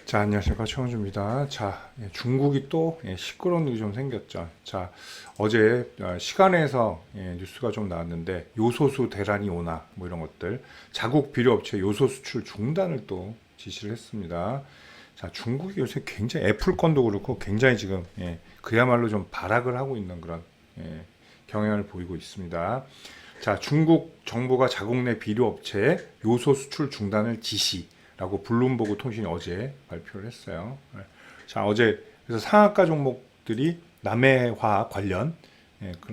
자, 안녕하십니까. 최원주입니다. 자, 중국이 또 시끄러운 일이 좀 생겼죠. 자, 어제 시간에서 뉴스가 좀 나왔는데 요소수 대란이 오나 뭐 이런 것들, 자국 비료업체 요소 수출 중단을 또 지시를 했습니다. 자, 중국이 요새 굉장히 애플 건도 그렇고 굉장히 지금 그야말로 좀 발악을 하고 있는 그런 경향을 보이고 있습니다. 자, 중국 정부가 자국 내 비료업체에 요소 수출 중단을 지시라고 블룸버그 통신이 어제 발표를 했어요. 자, 어제 그래서 상한가 종목들이 남해화학 관련,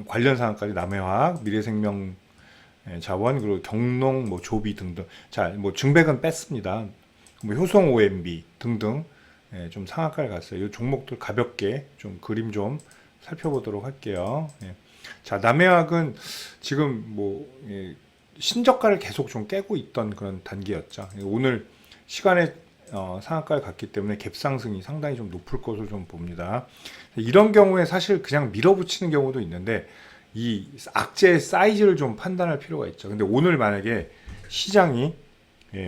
관련 상한가들이 남해화학, 미래생명 자원, 그리고 경농, 뭐 조비 등등. 자, 뭐 증백은 뺐습니다. 뭐 효성 OMB 등등 좀 상한가를 갔어요. 이 종목들 가볍게 좀 그림 좀 살펴보도록 할게요. 자, 남해학은 지금 뭐 신저가를 계속 좀 깨고 있던 그런 단계였죠. 오늘 시간에 상한가를 갔기 때문에 갭상승이 상당히 좀 높을 것으로 좀 봅니다. 이런 경우에 사실 그냥 밀어붙이는 경우도 있는데 이 악재의 사이즈를 좀 판단할 필요가 있죠. 근데 오늘 만약에 시장이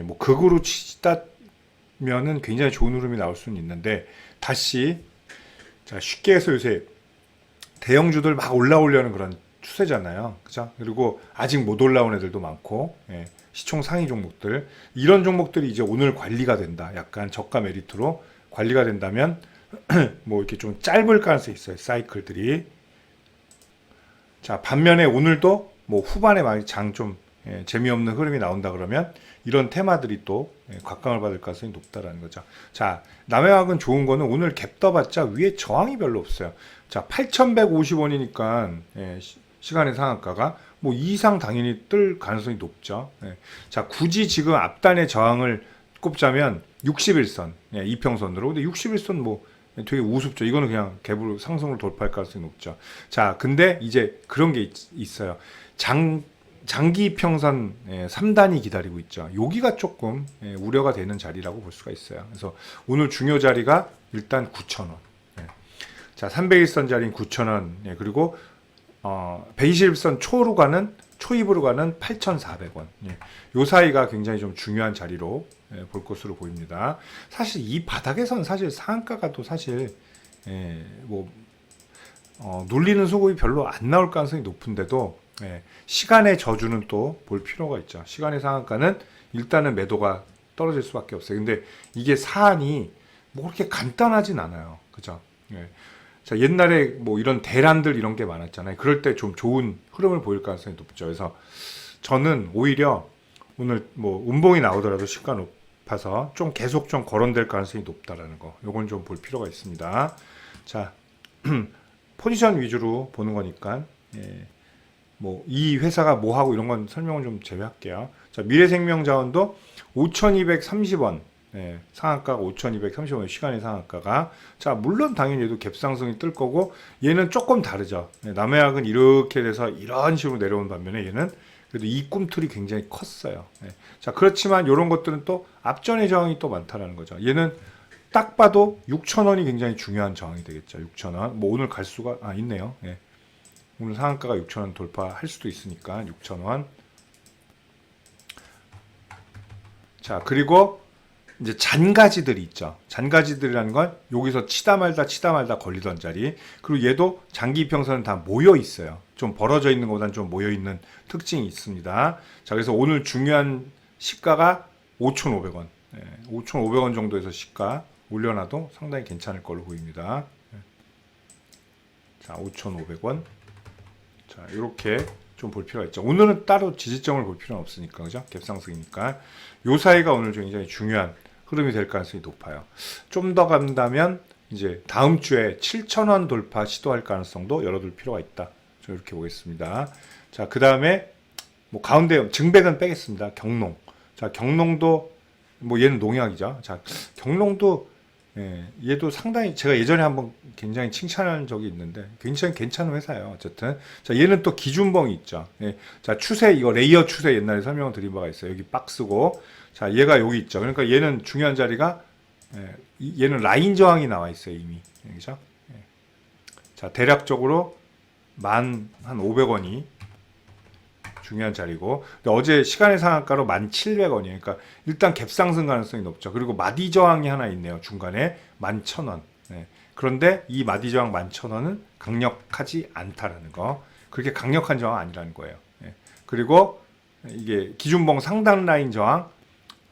뭐 극으로 치다면은 굉장히 좋은 흐름이 나올 수는 있는데 다시 자, 쉽게 해서 요새 대형주들 막 올라오려는 그런 추세잖아요. 그죠? 그리고 아직 못 올라온 애들도 많고, 시총 상위 종목들. 이런 종목들이 이제 오늘 관리가 된다. 약간 저가 메리트로 관리가 된다면, 뭐 이렇게 좀 짧을 가능성이 있어요. 사이클들이. 자, 반면에 오늘도 뭐 후반에 많이 장 좀 재미없는 흐름이 나온다 그러면 이런 테마들이 또 각광을 받을 가능성이 높다라는 거죠. 자, 남해학은 좋은 거는 오늘 갭 떠봤자 위에 저항이 별로 없어요. 자, 8,150원이니까 시간의 상한가가 뭐 이상 당연히 뜰 가능성이 높죠. 자, 굳이 지금 앞단의 저항을 꼽자면 61선, 이평선으로. 근데 61선 뭐 되게 우습죠. 이거는 그냥 갭으로 상승으로 돌파할 가능성이 높죠. 자, 근데 이제 그런 게 있어요. 장기 평선 3단이 기다리고 있죠. 여기가 조금 우려가 되는 자리라고 볼 수가 있어요. 그래서 오늘 중요 자리가 일단 9,000원. 자, 300일선 자리인 9,000원. 그리고 120일선 초입으로 가는 8,400원. 요 사이가 굉장히 좀 중요한 자리로 볼 것으로 보입니다. 사실 이 바닥에서는 사실 상한가가 또 사실 뭐 눌리는 수급이 별로 안 나올 가능성이 높은데도 시간의 저주는 또 볼 필요가 있죠. 시간의 상한가는 일단은 매도가 떨어질 수밖에 없어요. 근데 이게 사안이 뭐 그렇게 간단하진 않아요. 그죠? 자, 옛날에 뭐 이런 대란들 이런 게 많았잖아요. 그럴 때 좀 좋은 흐름을 보일 가능성이 높죠. 그래서 저는 오히려 오늘 뭐 음봉이 나오더라도 시가 높아서 좀 계속 좀 거론될 가능성이 높다라는 거. 요건 좀 볼 필요가 있습니다. 자, 포지션 위주로 보는 거니까 뭐 이 회사가 뭐 하고 이런 건 설명을 좀 제외할게요. 자, 미래생명자원도 5,230원. 상한가가 5,230원, 시간의 상한가가. 자, 물론 당연히 얘도 갭상승이 뜰 거고, 얘는 조금 다르죠. 남해학은 이렇게 돼서 이런 식으로 내려온 반면에 얘는 그래도 이 꿈틀이 굉장히 컸어요. 자, 그렇지만 이런 것들은 또 앞전의 저항이 또 많다라는 거죠. 얘는 딱 봐도 6,000원이 굉장히 중요한 저항이 되겠죠. 6,000원. 뭐 오늘 갈 수가, 있네요. 오늘 상한가가 6,000원 돌파할 수도 있으니까 6,000원. 자, 그리고 이제 잔가지들이 있죠. 잔가지들이라는 건 여기서 치다 말다 걸리던 자리. 그리고 얘도 장기 이평선은 다 모여 있어요. 좀 벌어져 있는 것보다는 좀 모여 있는 특징이 있습니다. 자, 그래서 오늘 중요한 시가가 5,500원. 5,500원 정도에서 시가 올려놔도 상당히 괜찮을 걸로 보입니다. 자, 5,500원. 자, 이렇게 좀 볼 필요가 있죠. 오늘은 따로 지지점을 볼 필요는 없으니까, 그죠? 갭상승이니까. 요 사이가 오늘 굉장히 중요한 흐름이 될 가능성이 높아요. 좀 더 간다면 이제 다음 주에 7,000원 돌파 시도할 가능성도 열어둘 필요가 있다. 저 이렇게 보겠습니다. 자, 그 다음에 뭐 가운데 증백은 빼겠습니다. 경농. 자, 경농도 뭐 얘는 농약이죠. 자, 경농도 얘도 상당히 제가 예전에 한번 굉장히 칭찬한 적이 있는데 굉장히 괜찮은 회사예요. 어쨌든 자, 얘는 또 기준봉이 있죠. 자, 추세 이거 레이어 추세 옛날에 설명을 드린 바가 있어요. 여기 박스고 자, 얘가 여기 있죠. 그러니까 얘는 중요한 자리가 얘는 라인 저항이 나와 있어요. 이미 그죠? 자, 대략적으로 한 500원이 중요한 자리고. 근데 어제 시간의 상한가로 1,700원이에요. 그러니까 일단 갭상승 가능성이 높죠. 그리고 마디 저항이 하나 있네요. 중간에 11,000원. 네. 그런데 이 마디 저항 11,000원은 강력하지 않다라는 거. 그렇게 강력한 저항 아니라는 거예요. 네. 그리고 이게 기준봉 상단 라인 저항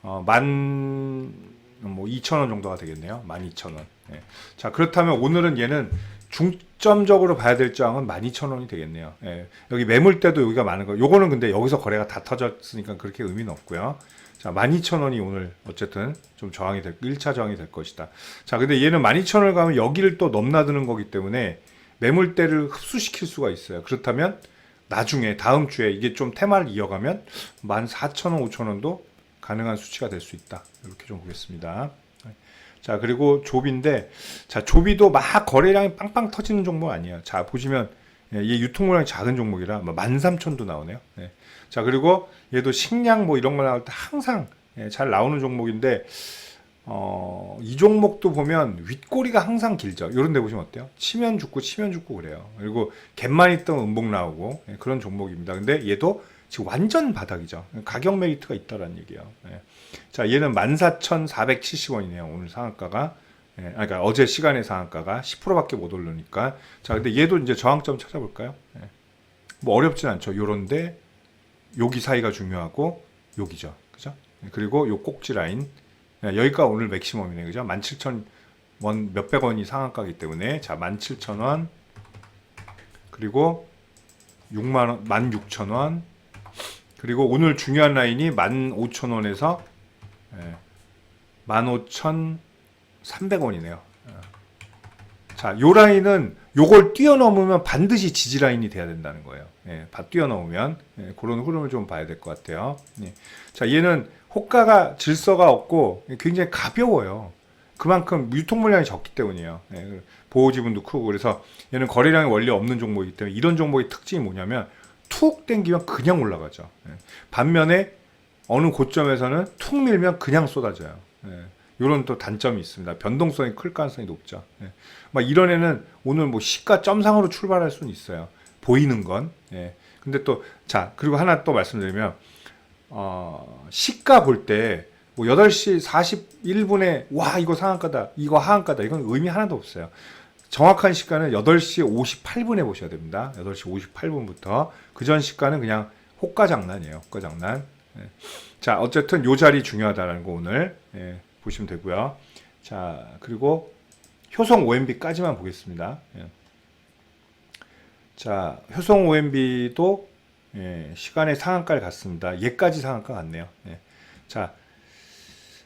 12,000원 정도가 되겠네요. 12,000원. 네. 자, 그렇다면 오늘은 얘는 중점적으로 봐야 될 저항은 12,000원이 되겠네요. 예, 여기 매물대도 여기가 많은 거. 요거는 근데 여기서 거래가 다 터졌으니까 그렇게 의미는 없고요. 자, 12,000원이 오늘 어쨌든 좀 저항이 1차 저항이 될 것이다. 자, 근데 얘는 12,000원을 가면 여기를 또 넘나드는 거기 때문에 매물대를 흡수시킬 수가 있어요. 그렇다면 나중에 다음 주에 이게 좀 테마를 이어가면 14,000원, 5,000원도 가능한 수치가 될 수 있다. 이렇게 좀 보겠습니다. 자, 그리고 조비인데, 자, 조비도 막 거래량이 빵빵 터지는 종목 아니에요. 자, 보시면, 얘 유통물량이 작은 종목이라 13,000도 나오네요. 예. 자, 그리고 얘도 식량 뭐 이런 거 나올 때 항상 잘 나오는 종목인데, 이 종목도 보면 윗꼬리가 항상 길죠. 이런 데 보시면 어때요? 치면 죽고 그래요. 그리고 갭만 있던 음봉 나오고, 그런 종목입니다. 근데 얘도 지금 완전 바닥이죠. 가격 메리트가 있다라는 얘기예요. 예. 자, 얘는 14,470원이네요. 오늘 상한가가. 예, 그러니까 어제 시간의 상한가가 10%밖에 못 오르니까. 자, 근데 얘도 이제 저항점 찾아볼까요? 예. 뭐 어렵진 않죠. 요런데 여기 사이가 중요하고 여기죠. 그죠? 예, 그리고 요 꼭지 라인. 예, 여기가 오늘 맥시멈이네. 그죠? 17,000원 몇백 원이 상한가이기 때문에 자, 17,000원. 그리고 6만 원, 16,000원. 그리고 오늘 중요한 라인이 15,000원에서 15,300원이네요. 자, 요 라인은 요걸 뛰어넘으면 반드시 지지 라인이 돼야 된다는 거예요. 예, 뛰어넘으면 그런 흐름을 좀 봐야 될 것 같아요. 예. 자, 얘는 호가가 질서가 없고 굉장히 가벼워요. 그만큼 유통 물량이 적기 때문이에요. 예, 보호 지분도 크고. 그래서 얘는 거래량이 원래 없는 종목이기 때문에 이런 종목의 특징이 뭐냐면 툭 땡기면 그냥 올라가죠. 예. 반면에 어느 고점에서는 툭 밀면 그냥 쏟아져요. 예. 이런 또 단점이 있습니다. 변동성이 클 가능성이 높죠. 예. 막 이런 애는 오늘 뭐 시가 점상으로 출발할 수는 있어요. 보이는 건. 예. 근데 또, 자, 그리고 하나 또 말씀드리면, 시가 볼 때, 뭐 8시 41분에, 와, 이거 상한가다, 이거 하한가다, 이건 의미 하나도 없어요. 정확한 시가는 8시 58분에 보셔야 됩니다. 8시 58분부터. 그 전 시가는 그냥 호가 장난이에요. 호가 장난. 예. 자, 어쨌든 요 자리 중요하다는 거 오늘 보시면 되고요. 자, 그리고 효성 OMB까지만 보겠습니다. 예. 자, 효성 OMB도 시간의 상한가를 갔습니다. 얘까지 상한가 갔네요. 예. 자,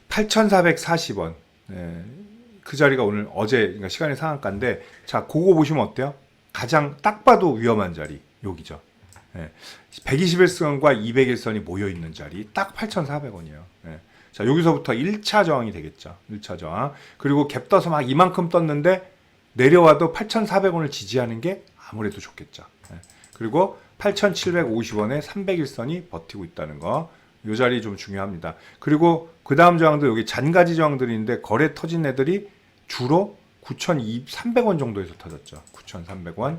8,440원. 그 자리가 오늘 어제 그러니까 시간의 상한가인데, 자, 그거 보시면 어때요? 가장 딱 봐도 위험한 자리 여기죠. 121선과 200일선이 모여있는 자리 딱 8,400원이에요. 자, 여기서부터 1차 저항이 되겠죠. 1차 저항. 그리고 갭 떠서 막 이만큼 떴는데 내려와도 8,400원을 지지하는 게 아무래도 좋겠죠. 그리고 8,750원에 300일선이 버티고 있다는 거. 이 자리 좀 중요합니다. 그리고 그 다음 저항도 여기 잔가지 저항들이 있는데 거래 터진 애들이 주로 9,300원 정도에서 터졌죠. 9,300원.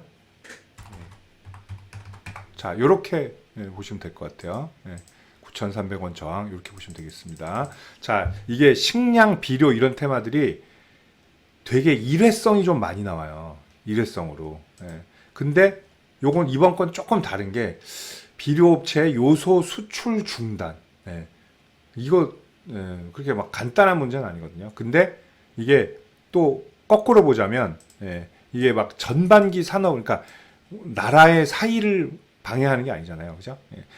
자, 요렇게 보시면 될 것 같아요. 9,300원 저항 이렇게 보시면 되겠습니다. 자, 이게 식량, 비료 이런 테마들이 되게 일회성이 좀 많이 나와요. 일회성으로. 근데 요건 이번 건 조금 다른 게 비료업체 요소 수출 중단. 이거 그렇게 막 간단한 문제는 아니거든요. 근데 이게 또 거꾸로 보자면 이게 막 전반기 산업, 그러니까 나라의 사이를 방해하는 게 아니잖아요. 그죠?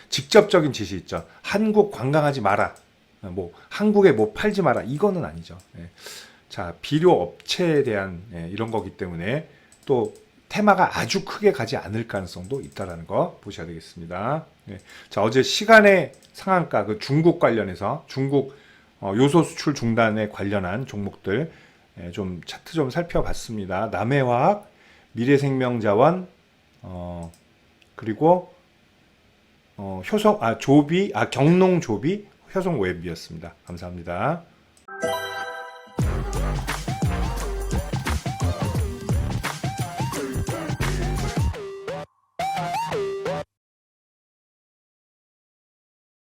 직접적인 지시 있죠. 한국 관광하지 마라. 뭐 한국에 뭐 팔지 마라. 이거는 아니죠. 자, 비료 업체에 대한 이런 거기 때문에 또 테마가 아주 크게 가지 않을 가능성도 있다라는 거 보셔야 되겠습니다. 자, 어제 시간의 상한가 그 중국 관련해서 중국 요소 수출 중단에 관련한 종목들 좀 차트 좀 살펴봤습니다. 남해화학, 미래생명자원, 그리고 효성 조비 경농조비 효성 OMB였습니다. 감사합니다.